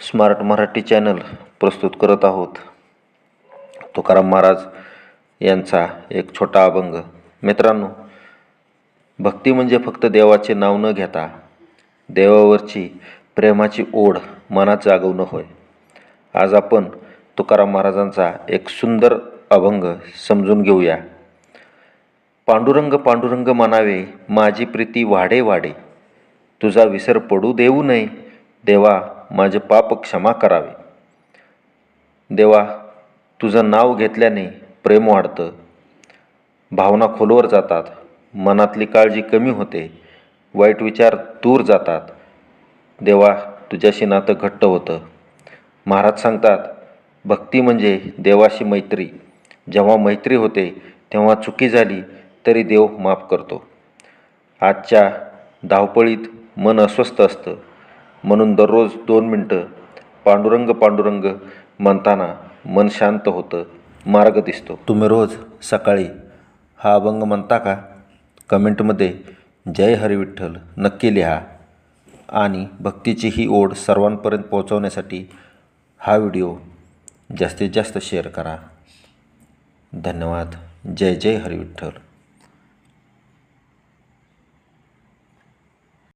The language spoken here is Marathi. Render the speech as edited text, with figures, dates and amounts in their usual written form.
स्मार्ट मराठी चॅनल प्रस्तुत करत आहोत तुकाराम महाराज यांचा एक छोटा अभंग। मित्रांनो, भक्ती म्हणजे फक्त देवाचे नाव न घेता देवावरची प्रेमाची ओढ मनात जागवणं होय। आज आपण तुकाराम महाराजांचा एक सुंदर अभंग समजून घेऊया। पांडुरंग पांडुरंग म्हणावे, माझी प्रीती वाढे वाढे, तुझा विसर पडू देऊ नये, देवा माझे पाप क्षमा करावे। देवा, तुझं नाव घेतल्याने प्रेम वाढतं, भावना खोलवर जातात, मनातली काळजी कमी होते, वाईट विचार दूर जातात। देवा, तुझ्याशी नातं घट्ट होतं। महाराज सांगतात, भक्ती म्हणजे देवाशी मैत्री। जेव्हा मैत्री होते तेव्हा चुकी झाली तरी देव माफ करतो। आजच्या धावपळीत मन अस्वस्थ असतं, म्हणून दररोज 2 मिनटं पांडुरंग पांडुरंग म्हणताना मन शांत होतं, मार्ग दिसतो। तुम्ही रोज सकाळी हा अभंग म्हणता का? कमेंटमध्ये जय हरी विठ्ठल नक्की लिहा आणि भक्तीची ही ओढ सर्वांपर्यंत पोहोचवण्यासाठी हा व्हिडिओ जास्तीत जास्त शेअर करा। धन्यवाद। जय जय हरी विठ्ठल।